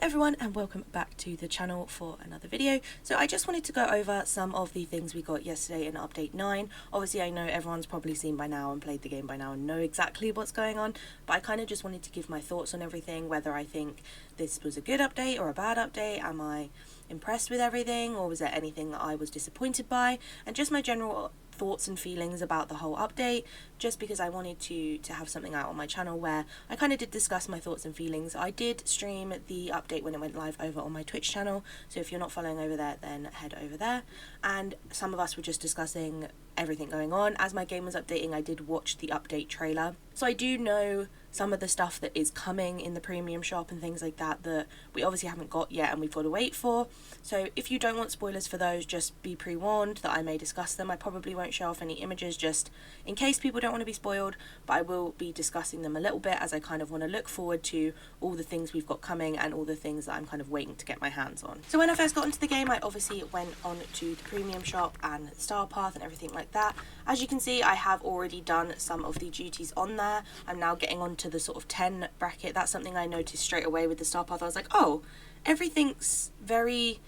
everyone and welcome back to the channel for another video. So I just wanted to go over some of the things we got yesterday in update 9. Obviously I know everyone's probably seen by now and played the game by now and know exactly what's going on, but I kind of just wanted to give my thoughts on everything, whether I think this was a good update or a bad update. Am I impressed with everything, or was there anything that I was disappointed by, and just my general thoughts and feelings about the whole update, just because I wanted to have something out on my channel where I kind of did discuss my thoughts and feelings. I did stream the update when it went live over on my Twitch channel, so if you're not following over there, then head over there. And some of us were just discussing everything going on. As my game was updating, I did watch the update trailer, so I do know some of the stuff that is coming in the premium shop and things like that that we obviously haven't got yet and we've got to wait for. So if you don't want spoilers for those, just be pre-warned that I may discuss them. I probably won't show off any images just in case people don't want to be spoiled, but I will be discussing them a little bit as I kind of want to look forward to all the things we've got coming and all the things that I'm kind of waiting to get my hands on. So when I first got into the game, I obviously went on to the premium shop and Star Path and everything like that. As you can see, I have already done some of the duties on there. I'm now getting on to the sort of 10 bracket. That's something I noticed straight away with the Star Path. I was like, oh, everything's very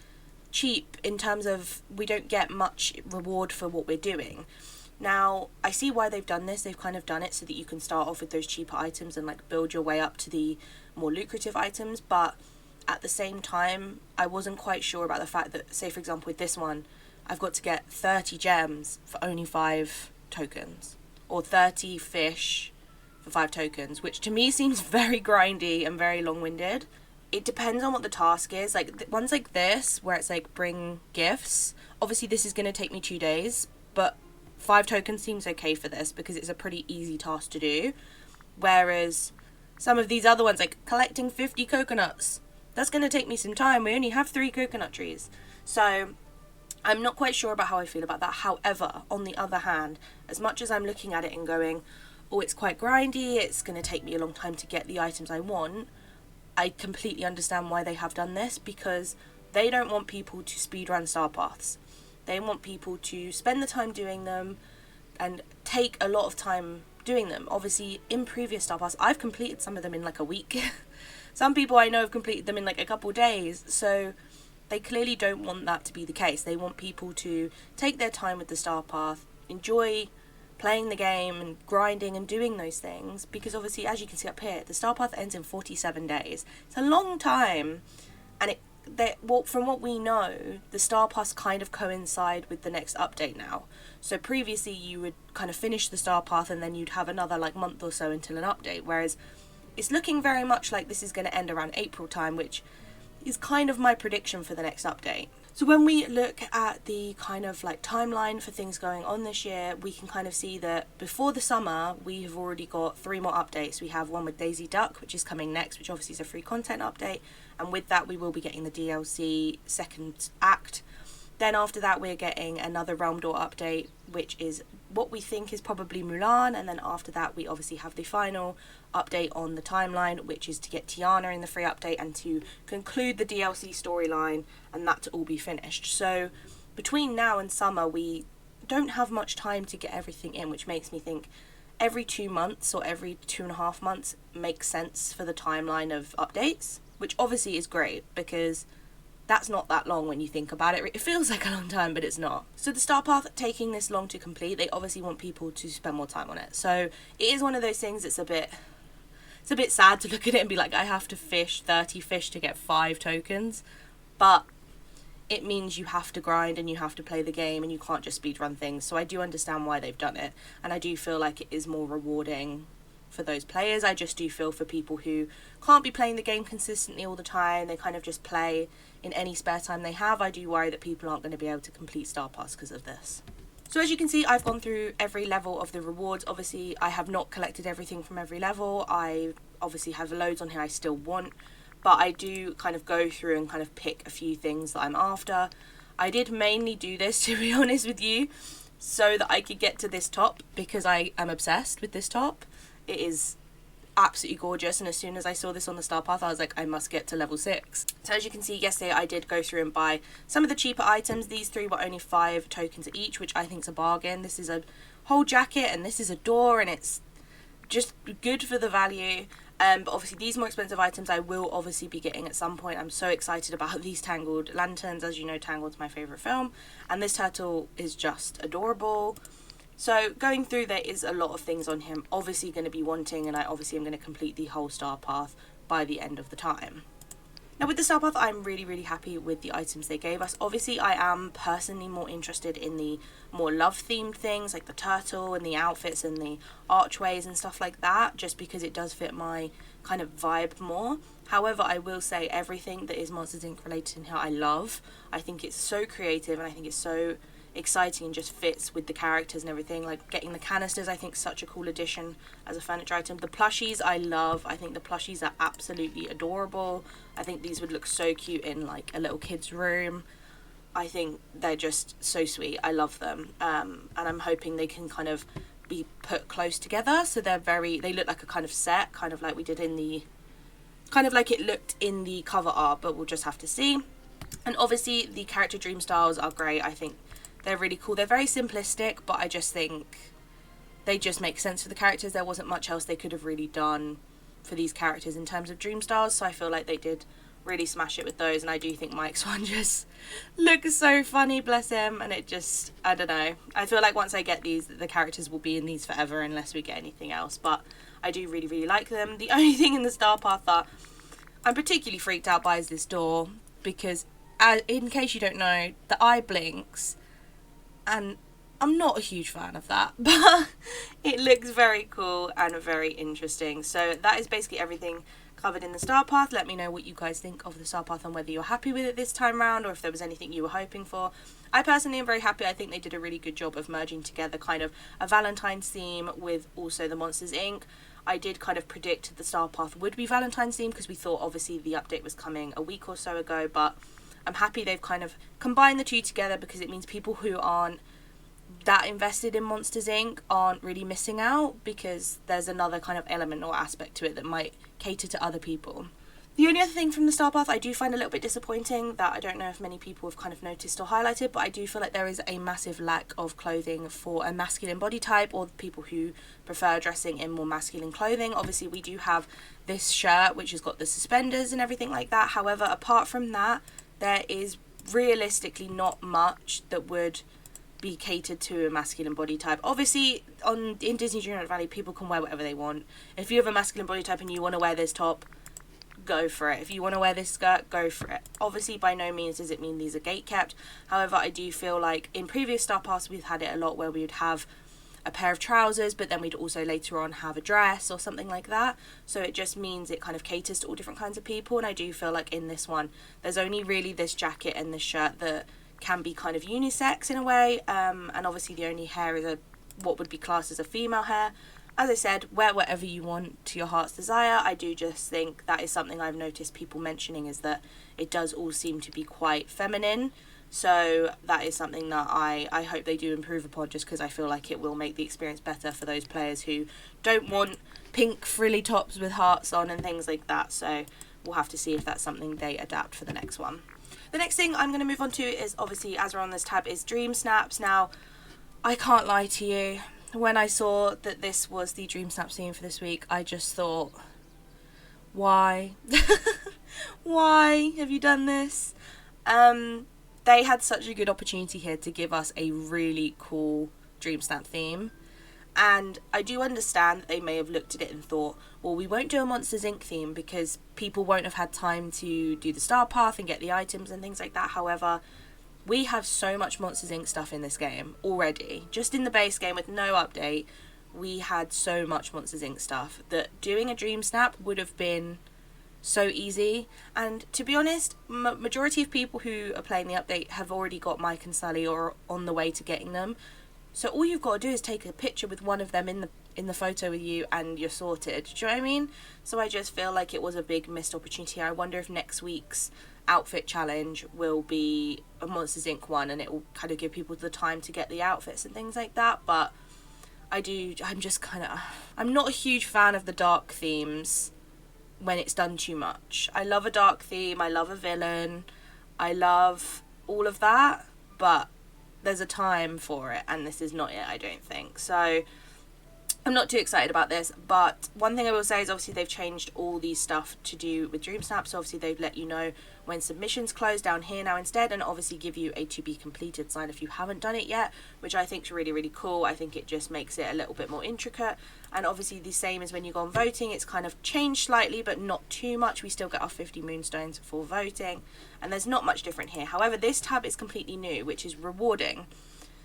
cheap in terms of we don't get much reward for what we're doing. Now, I see why they've done this. They've kind of done it so that you can start off with those cheaper items and like build your way up to the more lucrative items, but at the same time, I wasn't quite sure about the fact that, say for example with this one, I've got to get 30 gems for only 5 tokens, or 30 fish for 5 tokens, which to me seems very grindy and very long-winded. It depends on what the task is. Like ones like this, where it's like bring gifts, obviously this is going to take me 2 days, but 5 tokens seems okay for this because it's a pretty easy task to do. Whereas some of these other ones, like collecting 50 coconuts, that's going to take me some time. We only have 3 coconut trees. So I'm not quite sure about how I feel about that. However, on the other hand, as much as I'm looking at it and going, oh, it's quite grindy, it's going to take me a long time to get the items I want, I completely understand why they have done this, because they don't want people to speedrun Star Paths. They want people to spend the time doing them and take a lot of time doing them. Obviously, in previous Star Paths, I've completed some of them in like a week. Some people I know have completed them in like a couple of days, so they clearly don't want that to be the case. They want people to take their time with the Star Path, enjoy playing the game and grinding and doing those things, because obviously, as you can see up here, the Star Path ends in 47 days. It's a long time, and from what we know, the Star Paths kind of coincide with the next update now. So previously you would kind of finish the Star Path and then you'd have another like month or so until an update, whereas it's looking very much like this is going to end around April time, which is kind of my prediction for the next update. So when we look at the kind of like timeline for things going on this year, we can kind of see that before the summer, we have already got 3 more updates. We have one with Daisy Duck, which is coming next, which obviously is a free content update. And with that, we will be getting the DLC second act. Then after that, we're getting another Realm Door update, which is what we think is probably Mulan. And then after that, we obviously have the final update on the timeline, which is to get Tiana in the free update and to conclude the DLC storyline, and that to all be finished. So between now and summer, we don't have much time to get everything in, which makes me think every 2 months or every 2.5 months makes sense for the timeline of updates, which obviously is great because that's not that long when you think about it. It feels like a long time, but it's not. So the Star Path taking this long to complete, they obviously want people to spend more time on it. So it is one of those things that's it's a bit sad to look at it and be like, I have to fish 30 fish to get 5 tokens. But it means you have to grind and you have to play the game and you can't just speedrun things. So I do understand why they've done it. And I do feel like it is more rewarding for those players. I just do feel for people who can't be playing the game consistently all the time, they kind of just play in any spare time they have. I do worry that people aren't going to be able to complete Star Pass because of this. So as you can see, I've gone through every level of the rewards. Obviously, I have not collected everything from every level. I obviously have loads on here I still want, but I do kind of go through and kind of pick a few things that I'm after. I did mainly do this, to be honest with you, so that I could get to this top, because I am obsessed with this top. It is absolutely gorgeous, and as soon as I saw this on the Star Path, I was like, I must get to level 6. So as you can see, yesterday I did go through and buy some of the cheaper items. These 3 were only 5 tokens each, which I think is a bargain. This is a whole jacket and this is a door, and it's just good for the value. But obviously these more expensive items I will obviously be getting at some point. I'm so excited about these Tangled lanterns. As you know, Tangled's my favourite film, and this turtle is just adorable. So going through, there is a lot of things on him obviously going to be wanting, and I obviously am going to complete the whole star path by the end of the time. Now with the star path, I'm really, really happy with the items they gave us. Obviously, I am personally more interested in the more love-themed things, like the turtle and the outfits and the archways and stuff like that, just because it does fit my kind of vibe more. However, I will say everything that is Monsters Inc. related in here I love. I think it's so creative, and I think it's so exciting and just fits with the characters and everything. Like getting the canisters, I think such a cool addition as a furniture item. The plushies I love. I think the plushies are absolutely adorable. I think these would look so cute in like a little kid's room. I think they're just so sweet. I love them, and I'm hoping they can kind of be put close together, so they look like a kind of set, kind of like we did in the, kind of like it looked in the cover art, but we'll just have to see. And obviously the character dream styles are great. I think they're really cool. They're very simplistic, but I just think they just make sense for the characters. There wasn't much else they could have really done for these characters in terms of dream styles, so I feel like they did really smash it with those. And I do think Mike's one just looks so funny, bless him, and it just, I don't know, I feel like once I get these, the characters will be in these forever unless we get anything else. But I do really, really like them. The only thing in the star path that I'm particularly freaked out by is this door, because in case you don't know, the eye blinks, and I'm not a huge fan of that, but it looks very cool and very interesting. So that is basically everything covered in the star path. Let me know what you guys think of the star path and whether you're happy with it this time round, or if there was anything you were hoping for. I personally am very happy. I think they did a really good job of merging together kind of a Valentine's theme with also the Monsters Inc. I did kind of predict the star path would be Valentine's theme because we thought obviously the update was coming a week or so ago, but I'm happy they've kind of combined the two together, because it means people who aren't that invested in Monsters Inc. aren't really missing out, because there's another kind of element or aspect to it that might cater to other people. The only other thing from the star path I do find a little bit disappointing, that I don't know if many people have kind of noticed or highlighted, but I do feel like there is a massive lack of clothing for a masculine body type, or people who prefer dressing in more masculine clothing. Obviously we do have this shirt which has got the suspenders and everything like that. However, apart from that, there is realistically not much that would be catered to a masculine body type. Obviously in Disney Dreamlight Valley people can wear whatever they want. If you have a masculine body type and you want to wear this top, go for it. If you want to wear this skirt, go for it. Obviously by no means does it mean these are gate kept. However, I do feel like in previous star paths we've had it a lot where we would have a pair of trousers, but then we'd also later on have a dress or something like that. So it just means it kind of caters to all different kinds of people, and I do feel like in this one there's only really this jacket and this shirt that can be kind of unisex in a way, and obviously the only hair is what would be classed as a female hair. As I said, wear whatever you want to your heart's desire. I do just think that is something I've noticed people mentioning, is that it does all seem to be quite feminine. So that is something that I hope they do improve upon, just because I feel like it will make the experience better for those players who don't want pink frilly tops with hearts on and things like that. So we'll have to see if that's something they adapt for the next one. The next thing I'm going to move on to is, obviously as we're on this tab, is Dream Snaps. Now, I can't lie to you, when I saw that this was the Dream Snaps theme for this week, I just thought, why? Why have you done this? They had such a good opportunity here to give us a really cool Dream Snap theme. And I do understand that they may have looked at it and thought, well, we won't do a Monsters Inc. theme because people won't have had time to do the star path and get the items and things like that. However, we have so much Monsters Inc. stuff in this game already. Just in the base game with no update, we had so much Monsters Inc. stuff that doing a Dream Snap would have been so easy. And to be honest, majority of people who are playing the update have already got Mike and Sally or on the way to getting them. So all you've got to do is take a picture with one of them in the photo with you and you're sorted. Do you know what I mean? So I just feel like it was a big missed opportunity. I wonder if next week's outfit challenge will be a Monsters Inc. one, and it will kind of give people the time to get the outfits and things like that. But I'm not a huge fan of the dark themes when it's done too much. I love a dark theme, I love a villain, I love all of that, but there's a time for it, and this is not it, I don't think. So I'm not too excited about this, but one thing I will say is obviously they've changed all these stuff to do with DreamSnap. So obviously they've let you know when submissions close down here now instead, and obviously give you a to be completed sign if you haven't done it yet, which I think is really, really cool. I think it just makes it a little bit more intricate. And obviously the same as when you go on voting, it's kind of changed slightly, but not too much. We still get our 50 moonstones for voting, and there's not much different here. However, this tab is completely new, which is rewarding.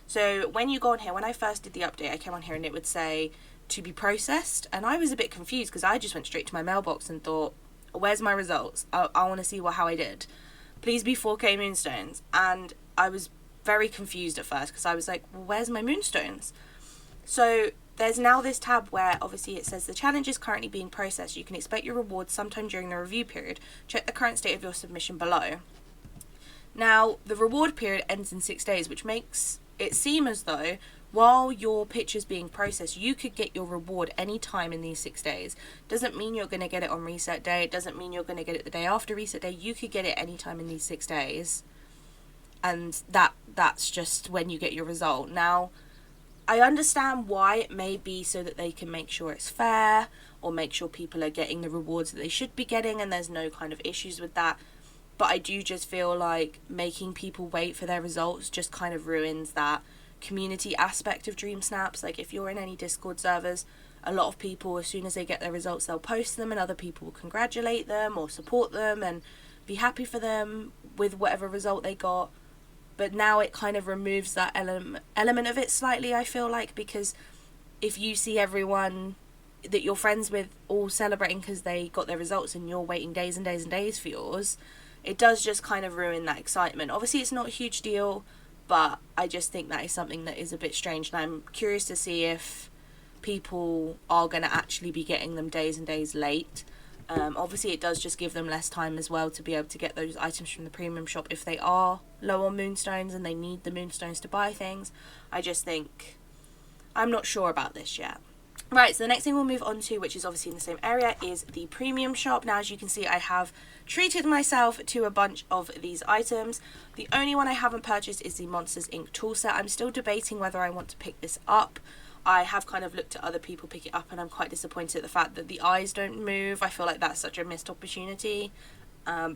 So when you go on here, when I first did the update, I came on here and it would say to be processed, and I was a bit confused because I just went straight to my mailbox and thought, where's my results? I want to see how I did. Please be 4k moonstones. And I was very confused at first because I was like, well, where's my moonstones? So there's now this tab where obviously it says the challenge is currently being processed. You can expect your rewards sometime during the review period. Check the current state of your submission below. Now the reward period ends in 6 days, which makes it seem as though while your picture's being processed, you could get your reward any time in these 6 days. Doesn't mean you're going to get it on reset day. It doesn't mean you're going to get it the day after reset day. You could get it any time in these 6 days. And that's just when you get your result. Now, I understand why it may be so that they can make sure it's fair, or make sure people are getting the rewards that they should be getting and there's no kind of issues with that. But I do just feel like making people wait for their results just kind of ruins that community aspect of DreamSnaps. Like if you're in any Discord servers, a lot of people, as soon as they get their results, they'll post them and other people will congratulate them or support them and be happy for them with whatever result they got. But now it kind of removes that element of it slightly, I feel like, because if you see everyone that you're friends with all celebrating because they got their results and you're waiting days and days and days for yours, it does just kind of ruin that excitement. Obviously it's not a huge deal, but I just think that is something that is a bit strange, and I'm curious to see if people are going to actually be getting them days and days late. Obviously it does just give them less time as well to be able to get those items from the premium shop if they are low on moonstones and they need the moonstones to buy things. I just think, I'm not sure about this yet. Right, so the next thing we'll move on to, which is obviously in the same area, is the premium shop. Now, as you can see, I have treated myself to a bunch of these items. The only one I haven't purchased is the Monsters Inc. tool set. I'm still debating whether I want to pick this up. I have kind of looked at other people pick it up and I'm quite disappointed at the fact that the eyes don't move. I feel like that's such a missed opportunity. Our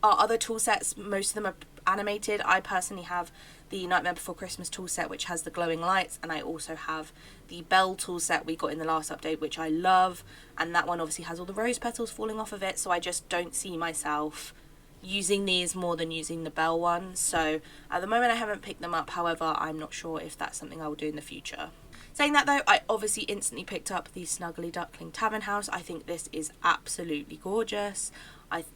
other tool sets, most of them are animated. I personally have the Nightmare Before Christmas tool set, which has the glowing lights, and I also have the Belle tool set we got in the last update, which I love, and that one obviously has all the rose petals falling off of it, so I just don't see myself using these more than using the Belle one. So at the moment I haven't picked them up. However, I'm not sure if that's something I will do in the future. Saying that though, I obviously instantly picked up the Snuggly Duckling Tavern House. I think this is absolutely gorgeous.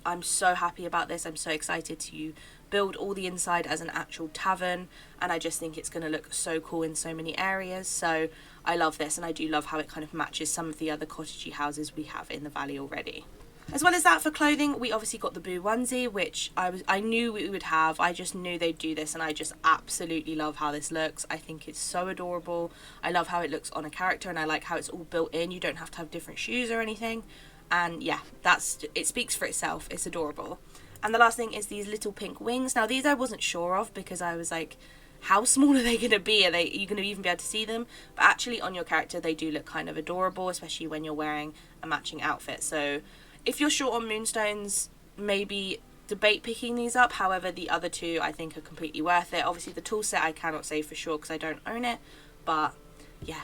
I'm so happy about this. I'm so excited to build all the inside as an actual tavern, and I just think it's going to look so cool in so many areas. So I love this, and I do love how it kind of matches some of the other cottagey houses we have in the valley already. As well as that, for clothing, we obviously got the Boo onesie, which I knew we would have. I just knew they'd do this, and I just absolutely love how this looks. I think it's so adorable. I love how it looks on a character, and I like how it's all built in. You don't have to have different shoes or anything. And yeah, it speaks for itself. It's adorable. And the last thing is these little pink wings. Now, these I wasn't sure of because I was like, how small are they going to be? Are you going to even be able to see them? But actually on your character, they do look kind of adorable, especially when you're wearing a matching outfit. So if you're short on moonstones, maybe debate picking these up. However, the other two I think are completely worth it. Obviously the tool set I cannot say for sure because I don't own it. But yeah,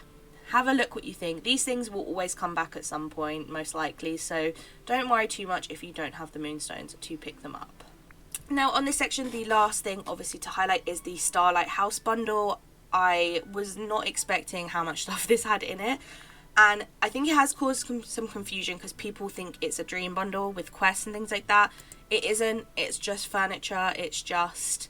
have a look what you think. These things will always come back at some point, most likely. So don't worry too much if you don't have the moonstones to pick them up. Now on this section, the last thing obviously to highlight is the Starlight House bundle. I was not expecting how much stuff this had in it. And I think it has caused some confusion because people think it's a dream bundle with quests and things like that. It isn't. It's just furniture. It's just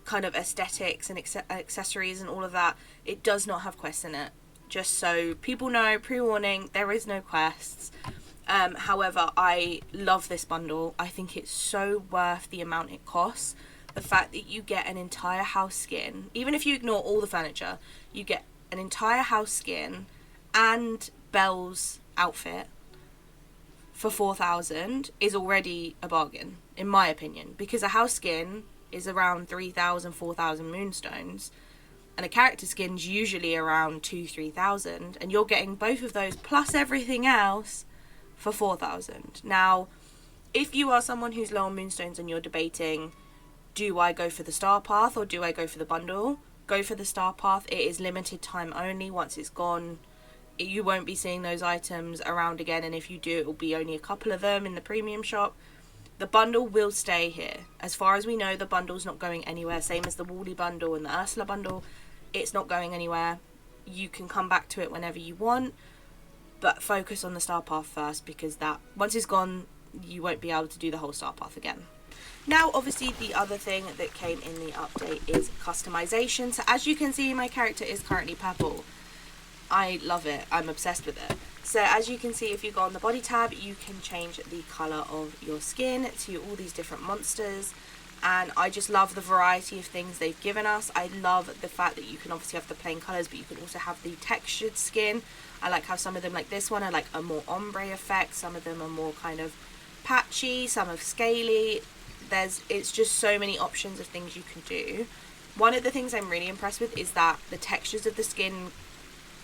kind of aesthetics and accessories and all of that. It does not have quests in it. Just so people know, pre-warning, there is no quests. However, I love this bundle. I think it's so worth the amount it costs. The fact that you get an entire house skin, even if you ignore all the furniture, you get an entire house skin and Belle's outfit for 4,000 is already a bargain, in my opinion, because a house skin is around 3,000, 4,000 moonstones. and a character skin's usually around 2,000-3,000, and you're getting both of those plus everything else for 4,000. Now, if you are someone who's low on moonstones and you're debating, do I go for the star path or do I go for the bundle? Go for the star path. It is limited time only. Once it's gone, you won't be seeing those items around again, and if you do, it will be only a couple of them in the premium shop. The bundle will stay here. As far as we know, the bundle's not going anywhere. Same as the Wooly bundle and the Ursula bundle. It's not going anywhere. You can come back to it whenever you want, but focus on the star path first, because that, once it's gone, you won't be able to do the whole star path again. Now, obviously, the other thing that came in the update is customization. So as you can see, my character is currently purple. I love it. I'm obsessed with it. So as you can see, if you go on the body tab, you can change the colour of your skin to all these different monsters. And I just love the variety of things they've given us. I love the fact that you can obviously have the plain colours, but you can also have the textured skin. I like how some of them, like this one, are like a more ombre effect. Some of them are more kind of patchy, some are scaly. It's just so many options of things you can do. One of the things I'm really impressed with is that the textures of the skin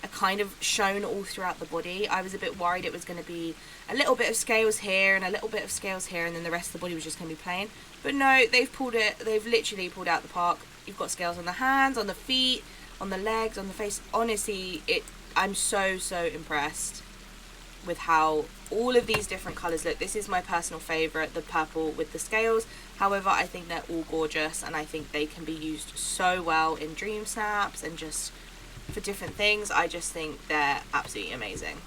are kind of shown all throughout the body. I was a bit worried it was going to be a little bit of scales here and a little bit of scales here, and then the rest of the body was just going to be plain. But no, they've literally pulled out the park. You've got scales on the hands, on the feet, on the legs, on the face. Honestly, I'm so impressed with how all of these different colours look. This is my personal favourite, the purple with the scales. However, I think they're all gorgeous, and I think they can be used so well in dream snaps and just for different things. I just think they're absolutely amazing.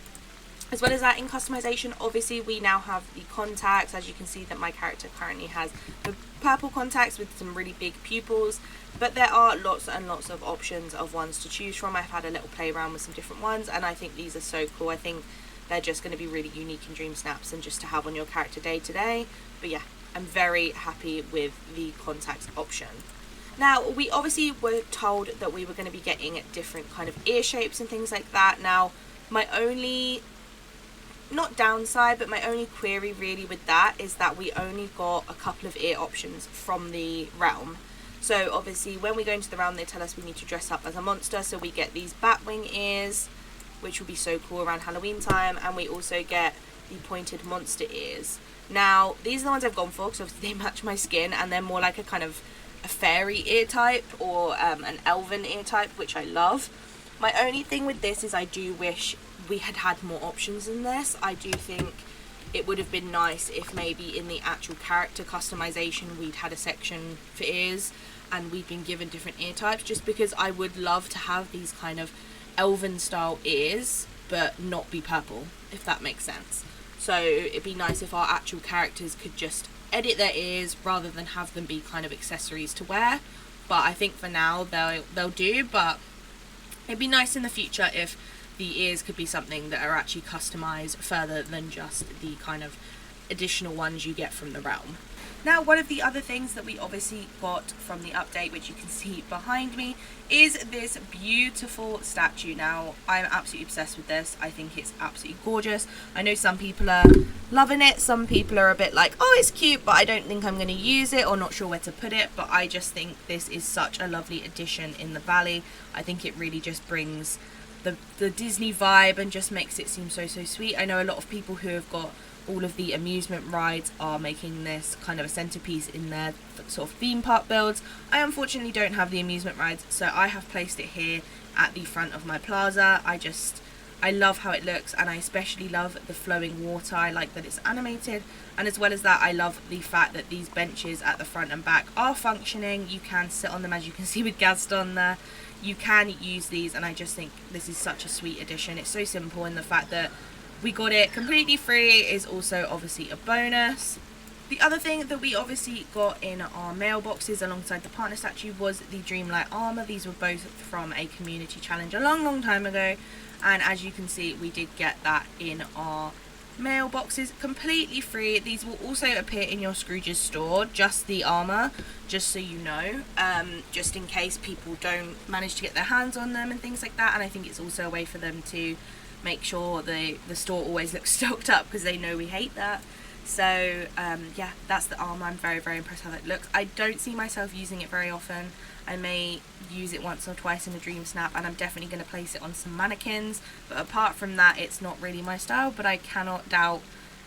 As well as that, in customization, obviously we now have the contacts. As you can see, that my character currently has the purple contacts with some really big pupils, but there are lots and lots of options of ones to choose from. I've had a little play around with some different ones, and I think these are so cool. I think they're just going to be really unique in dream snaps and just to have on your character day to day. But yeah, I'm very happy with the contacts option. Now, we obviously were told that we were going to be getting different kind of ear shapes and things like that. Now, my only, not downside, but my only query really with that is that we only got a couple of ear options from the realm. So obviously when we go into the realm, they tell us we need to dress up as a monster. So we get these batwing ears, which will be so cool around Halloween time, and we also get the pointed monster ears. Now, these are the ones I've gone for because obviously they match my skin, and they're more like a kind of a fairy ear type or an elven ear type, which I love. My only thing with this is I do wish we had had more options than this. I do think it would have been nice if maybe in the actual character customization we'd had a section for ears and we'd been given different ear types, just because I would love to have these kind of elven style ears but not be purple, if that makes sense. So it'd be nice if our actual characters could just edit their ears rather than have them be kind of accessories to wear. But I think for now they'll do, but it'd be nice in the future if the ears could be something that are actually customized further than just the kind of additional ones you get from the realm. Now, one of the other things that we obviously got from the update, which you can see behind me, is this beautiful statue. Now, I'm absolutely obsessed with this. I think it's absolutely gorgeous. I know some people are loving it. Some people are a bit like, oh, it's cute, but I don't think I'm going to use it, or not sure where to put it. But I just think this is such a lovely addition in the valley. I think it really just brings the Disney vibe and just makes it seem so sweet. I know a lot of people who have got all of the amusement rides are making this kind of a centerpiece in their sort of theme park builds. I unfortunately don't have the amusement rides, so I have placed it here at the front of my plaza. I love how it looks, and I especially love the flowing water. I like that it's animated, and as well as that, I love the fact that these benches at the front and back are functioning. You can sit on them, as you can see with Gaston there. You can use these, and I just think this is such a sweet addition. It's so simple, and the fact that we got it completely free is also obviously a bonus. The other thing that we obviously got in our mailboxes alongside the partner statue was the Dreamlight armor. These were both from a community challenge a long time ago, and as you can see, we did get that in our mailboxes completely free. These will also appear in your Scrooge's store, just the armor, just so you know, just in case people don't manage to get their hands on them and things like that. And I think it's also a way for them to make sure the store always looks stocked up, because they know we hate that. So yeah, that's the arm. I'm very, very impressed how that looks. I don't see myself using it very often. I may use it once or twice in a dream snap, and I'm definitely going to place it on some mannequins, but apart from that, it's not really my style. But I cannot doubt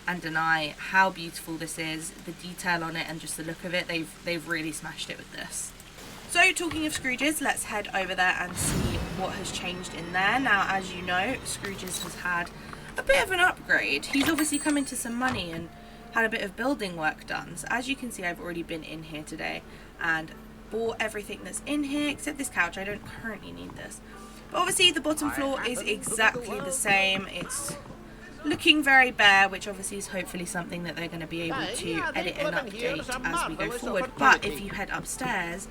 and deny how beautiful this is, the detail on it and just the look of it. They've really smashed it with this. So talking of Scrooges, let's head over there and see what has changed in there. Now, as you know, Scrooges has had a bit of an upgrade. He's obviously come into some money and had a bit of building work done. So as you can see, I've already been in here today and bought everything that's in here except this couch. I don't currently need this. But obviously the bottom floor is exactly the same. It's looking very bare, which obviously is hopefully something that they're going to be able to edit and update as we go forward. But if you head upstairs,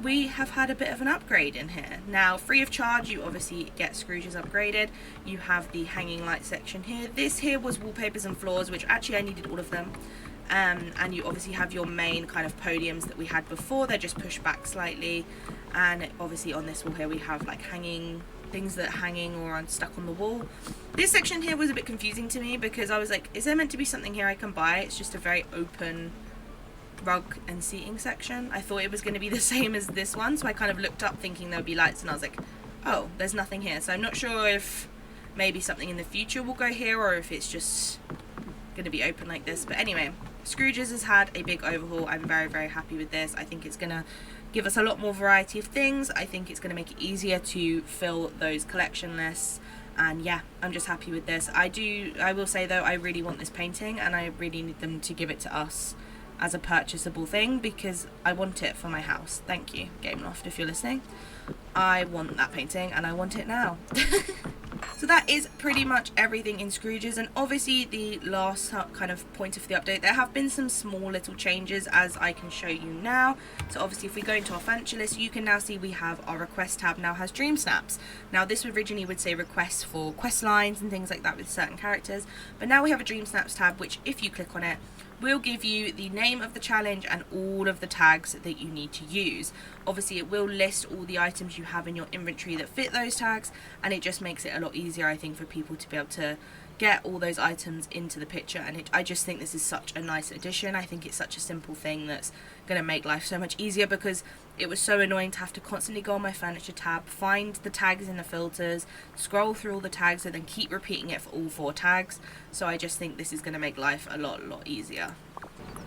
we have had a bit of an upgrade in here. Now, free of charge, you obviously get Scrooges upgraded. You have the hanging light section here. This here was wallpapers and floors, which actually I needed all of them. And you obviously have your main kind of podiums that we had before. They're just pushed back slightly. And obviously on this wall here we have like hanging things that are hanging or are stuck on the wall. This section here was a bit confusing to me because I was like, is there meant to be something here I can buy? It's just a very open rug and seating section. I thought it was going to be the same as this one, so I kind of looked up thinking there would be lights, and I was like, oh, there's nothing here. So I'm not sure if maybe something in the future will go here or if it's just going to be open like this. But anyway, Scrooges has had a big overhaul. I'm very, very happy with this. I think it's going to give us a lot more variety of things. I think it's going to make it easier to fill those collection lists. And yeah, I'm just happy with this. I will say though, I really want this painting and I really need them to give it to us as a purchasable thing because I want it for my house. Thank you, Game Loft, if you're listening. I want that painting and I want it now. So that is pretty much everything in Scrooges, and obviously the last kind of point of the update, there have been some small little changes as I can show you now. So obviously if we go into our furniture list, you can now see we have our request tab now has dream snaps. Now this originally would say requests for quest lines and things like that with certain characters, but now we have a dream snaps tab, which if you click on it, will give you the name of the challenge and all of the tags that you need to use. Obviously it will list all the items you have in your inventory that fit those tags, and it just makes it a lot easier, I think, for people to be able to get all those items into the picture. And I just think this is such a nice addition. I think it's such a simple thing that's going to make life so much easier, because it was so annoying to have to constantly go on my furniture tab, find the tags in the filters, scroll through all the tags, and then keep repeating it for all 4 tags. So I just think this is going to make life a lot easier.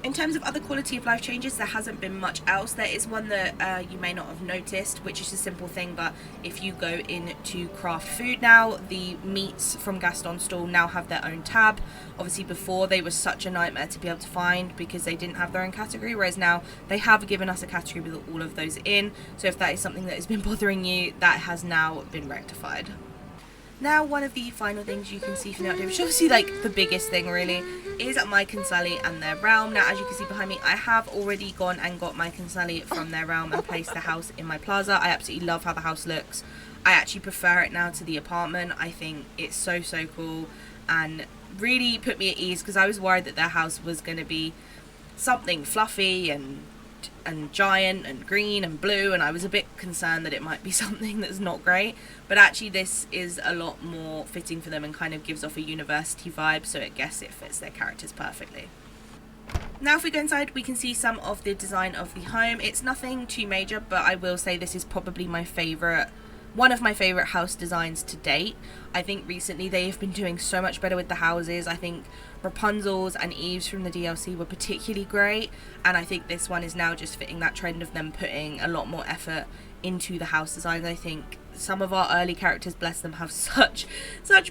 In terms of other quality of life changes, there hasn't been much else. There is one that you may not have noticed, which is a simple thing, but if you go into craft food now, the meats from Gaston's stall now have their own tab. Obviously before they were such a nightmare to be able to find because they didn't have their own category, whereas now they have given us a category with all of those in. So if that is something that has been bothering you, that has now been rectified. Now, one of the final things you can see from the update, which is obviously like the biggest thing really, is Mike and Sully and their realm. Now, as you can see behind me, I have already gone and got Mike and Sully from their realm and placed the house in my plaza. I absolutely love how the house looks. I actually prefer it now to the apartment. I think it's so cool and really put me at ease, because I was worried that their house was going to be something fluffy and giant and green and blue, and I was a bit concerned that it might be something that's not great, but actually this is a lot more fitting for them and kind of gives off a university vibe, so I guess it fits their characters perfectly. Now if we go inside, we can see some of the design of the home. It's nothing too major, but I will say this is probably one of my favourite house designs to date. I think recently they have been doing so much better with the houses. I think Rapunzel's and Eve's from the DLC were particularly great, and I think this one is now just fitting that trend of them putting a lot more effort into the house designs. I think some of our early characters, bless them, have such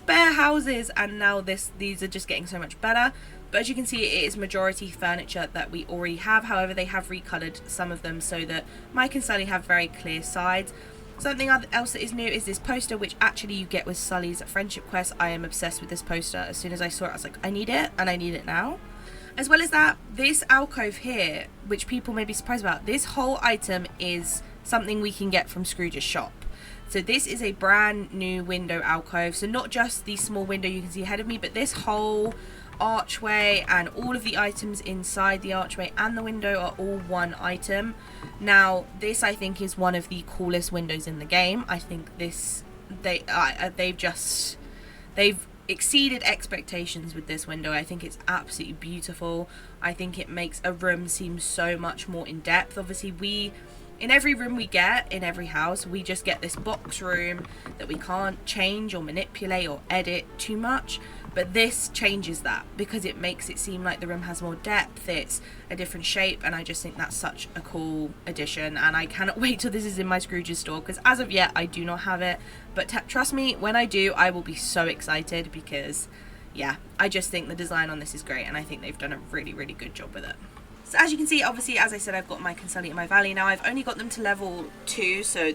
bare houses, and now these are just getting so much better. But as you can see, it is majority furniture that we already have. However, they have recoloured some of them so that Mike and Sully have very clear sides. Something else that is new is this poster, which actually you get with Sully's friendship quest. I am obsessed with this poster. As soon as I saw it, I was like, I need it, and I need it now. As well as that, this alcove here, which people may be surprised about, this whole item is something we can get from Scrooge's shop. So this is a brand new window alcove. So not just the small window you can see ahead of me, but this whole archway and all of the items inside the archway and the window are all one item. Now this, I think, is one of the coolest windows in the game. I think this they've exceeded expectations with this window. I think it's absolutely beautiful. I think it makes a room seem so much more in depth. Obviously, in every room we get in every house, we just get this box room that we can't change or manipulate or edit too much. But this changes that because it makes it seem like the room has more depth, it's a different shape, and I just think that's such a cool addition, and I cannot wait till this is in my Scrooge's store, because as of yet I do not have it, but trust me, when I do, I will be so excited, because yeah, I just think the design on this is great, and I think they've done a really, really good job with it. So as you can see, obviously, as I said, I've got my Consully and my Valley now. I've only got them to level 2, so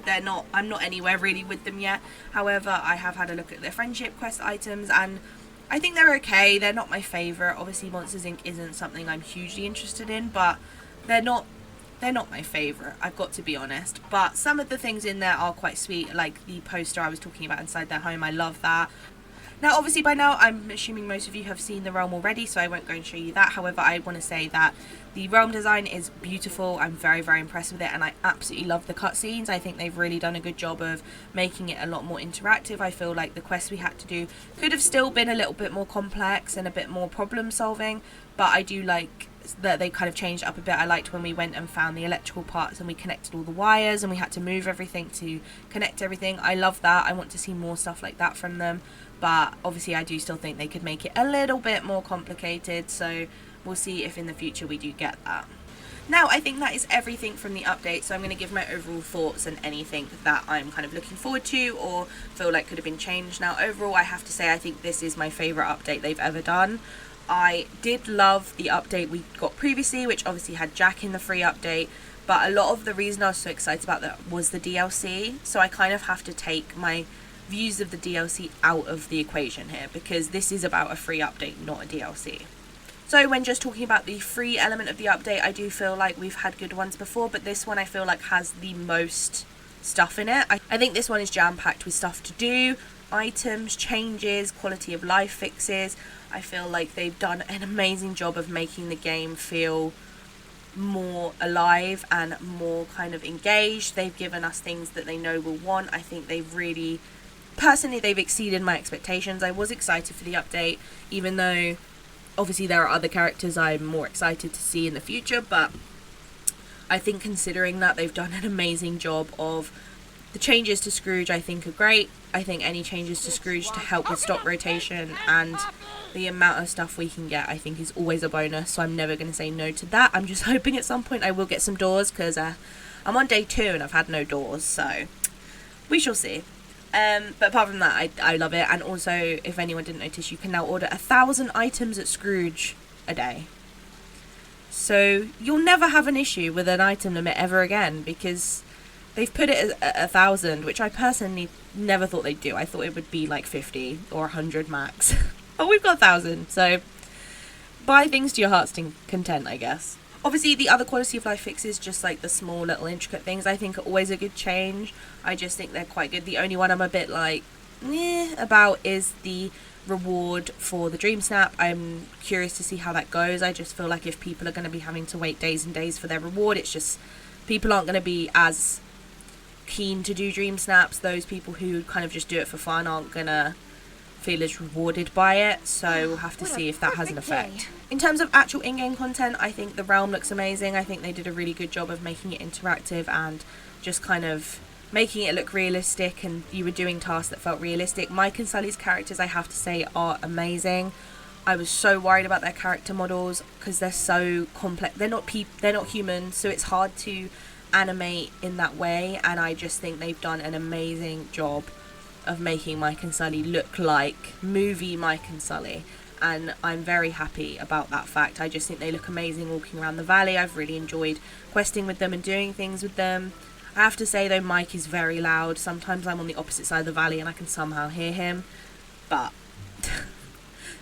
I'm not anywhere really with them yet. However, I have had a look at their friendship quest items, and I think they're okay. They're not my favourite. Obviously, Monsters Inc. isn't something I'm hugely interested in, but they're not my favourite, I've got to be honest. But some of the things in there are quite sweet, like the poster I was talking about inside their home. I love that. Now, obviously, by now, I'm assuming most of you have seen the realm already, so I won't go and show you that. However, I want to say that the realm design is beautiful. I'm very, very impressed with it, and I absolutely love the cutscenes. I think they've really done a good job of making it a lot more interactive. I feel like the quests we had to do could have still been a little bit more complex and a bit more problem solving, but I do like that they kind of changed up a bit. I liked when we went and found the electrical parts and we connected all the wires and we had to move everything to connect everything. I love that. I want to see more stuff like that from them, but obviously I do still think they could make it a little bit more complicated, so we'll see if in the future we do get that. Now, I think that is everything from the update, so I'm going to give my overall thoughts and anything that I'm kind of looking forward to or feel like could have been changed. Now, overall, I have to say I think this is my favourite update they've ever done. I did love the update we got previously, which obviously had Jack in the free update, but a lot of the reason I was so excited about that was the DLC, so I kind of have to take my views of the DLC out of the equation here, because this is about a free update, not a DLC. So when just talking about the free element of the update, I do feel like we've had good ones before, but this one I feel like has the most stuff in it. I think this one is jam-packed with stuff to do, items, changes, quality of life fixes. I feel like they've done an amazing job of making the game feel more alive and more kind of engaged. They've given us things that they know we'll want. I think they've really, personally, they've exceeded my expectations. I was excited for the update, even though obviously there are other characters I'm more excited to see in the future, but I think considering that, they've done an amazing job of the changes to Scrooge. I think are great. I think any changes to Scrooge to help with stock rotation and the amount of stuff we can get, I think is always a bonus, so I'm never going to say no to that. I'm just hoping at some point I will get some doors, because I'm on day 2 and I've had no doors, so we shall see. But apart from that, I love it. And also, if anyone didn't notice, you can now order 1,000 items at Scrooge a day. So you'll never have an issue with an item limit ever again, because they've put it at 1,000, which I personally never thought they'd do. I thought it would be like 50 or 100 max. But we've got 1,000, so buy things to your heart's content, I guess. Obviously, the other quality of life fixes, just like the small little intricate things, I think are always a good change. I just think they're quite good. The only one I'm a bit like, about is the reward for the Dream Snap. I'm curious to see how that goes. I just feel like if people are going to be having to wait days and days for their reward, it's just, people aren't going to be as keen to do Dream Snaps. Those people who kind of just do it for fun aren't going to feel as rewarded by it, so we'll have to see if that has an effect. In terms of actual in-game content, I think the realm looks amazing. I think they did a really good job of making it interactive and just kind of making it look realistic, and you were doing tasks that felt realistic. Mike and Sully's characters, I have to say, are amazing. I was so worried about their character models because they're so complex. They're not human, so it's hard to animate in that way, and I just think they've done an amazing job of making Mike and Sully look like movie Mike and Sully, and I'm very happy about that fact. I just think they look amazing walking around the valley. I've really enjoyed questing with them and doing things with them. I have to say though, Mike is very loud. Sometimes I'm on the opposite side of the valley and I can somehow hear him, but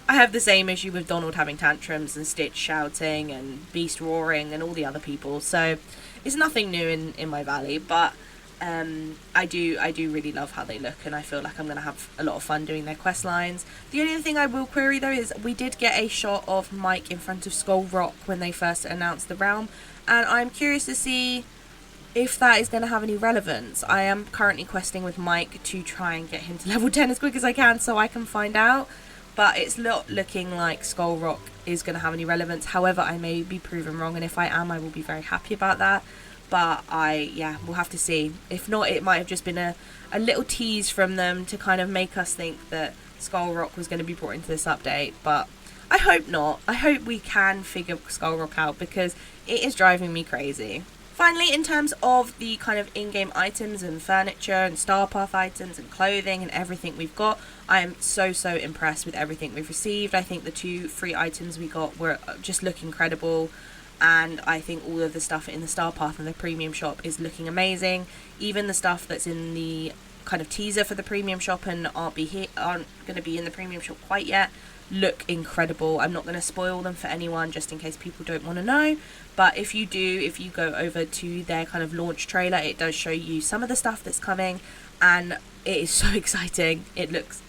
I have the same issue with Donald having tantrums and Stitch shouting and Beast roaring and all the other people, so it's nothing new in my valley, but I do really love how they look, and I feel like I'm going to have a lot of fun doing their quest lines. The only thing I will query though is we did get a shot of Mike in front of Skull Rock when they first announced the realm, and I'm curious to see if that is going to have any relevance. I am currently questing with Mike to try and get him to level 10 as quick as I can, so I can find out but it's not looking like Skull Rock is going to have any relevance. However, I may be proven wrong, and if I am, I will be very happy about that. But we'll have to see. If not, it might have just been a little tease from them to kind of make us think that Skull Rock was going to be brought into this update. But I hope not. I hope we can figure Skull Rock out, because it is driving me crazy. Finally, in terms of the kind of in-game items and furniture and Star Path items and clothing and everything we've got, I am so impressed with everything we've received. I think the 2 free items we got were just look incredible, and I think all of the stuff in the Star Path and the premium shop is looking amazing. Even the stuff that's in the kind of teaser for the premium shop and aren't going to be in the premium shop quite yet look incredible. I'm not going to spoil them for anyone just in case people don't want to know, but if you go over to their kind of launch trailer, it does show you some of the stuff that's coming, and it is so exciting.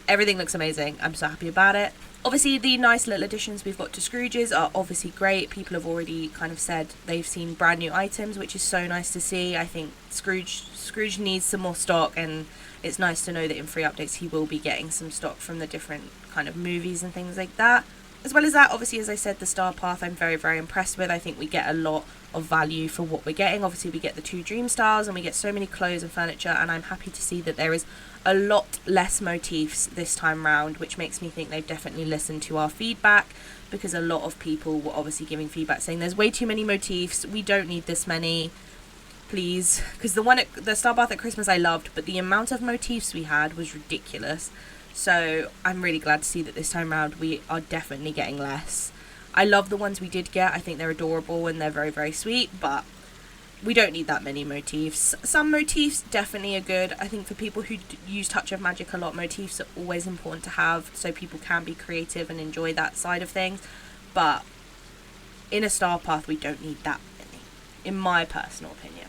Everything looks amazing. I'm so happy about it. Obviously, the nice little additions we've got to Scrooge's are obviously great. People have already kind of said they've seen brand new items, which is so nice to see. I think Scrooge needs some more stock, and it's nice to know that in free updates he will be getting some stock from the different kind of movies and things like that. As well as that, obviously, as I said, the Star Path I'm very impressed with. I think we get a lot of value for what we're getting. Obviously, we get the 2 Dream Stars, and we get so many clothes and furniture, and I'm happy to see that there is a lot less motifs this time round, which makes me think they've definitely listened to our feedback, because a lot of people were obviously giving feedback saying there's way too many motifs, we don't need this many, please. Because the Star Path at Christmas I loved, but the amount of motifs we had was ridiculous. So I'm really glad to see that this time around we are definitely getting less. I love the ones we did get. I think they're adorable and they're very sweet, but we don't need that many motifs. Some motifs definitely are good. I think for people who use Touch of Magic a lot, motifs are always important to have so people can be creative and enjoy that side of things. But in a Star Path, we don't need that many, in my personal opinion.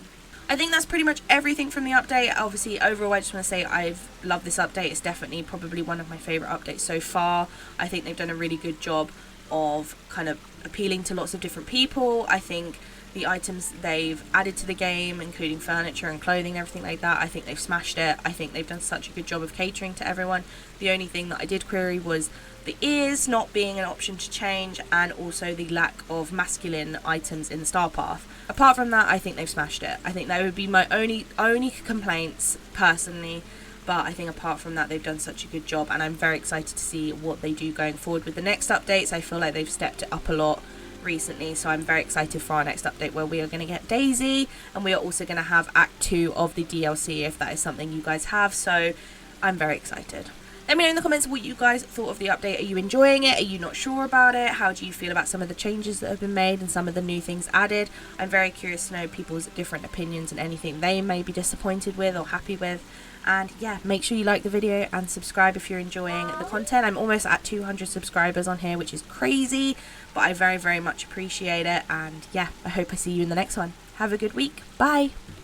I think that's pretty much everything from the update. Obviously, overall, I just want to say I've loved this update. It's definitely probably one of my favourite updates so far. I think they've done a really good job of kind of appealing to lots of different people. I think the items they've added to the game, including furniture and clothing and everything like that, I think they've smashed it. I think they've done such a good job of catering to everyone. The only thing that I did query was the ears not being an option to change, and also the lack of masculine items in the Star Path. Apart from that, I think they've smashed it. I think that would be my only complaints personally, but I think apart from that, they've done such a good job, and I'm very excited to see what they do going forward with the next updates. I feel like they've stepped it up a lot recently, so I'm very excited for our next update, where we are going to get Daisy, and we are also going to have Act 2 of the DLC, if that is something you guys have. So I'm very excited. Let me know in the comments what you guys thought of the update. Are you enjoying it? Are you not sure about it? How do you feel about some of the changes that have been made and some of the new things added? I'm very curious to know people's different opinions and anything they may be disappointed with or happy with. And yeah, make sure you like the video and subscribe if you're enjoying the content. I'm almost at 200 subscribers on here, which is crazy, but I very much appreciate it. And yeah, I hope I see you in the next one. Have a good week. Bye.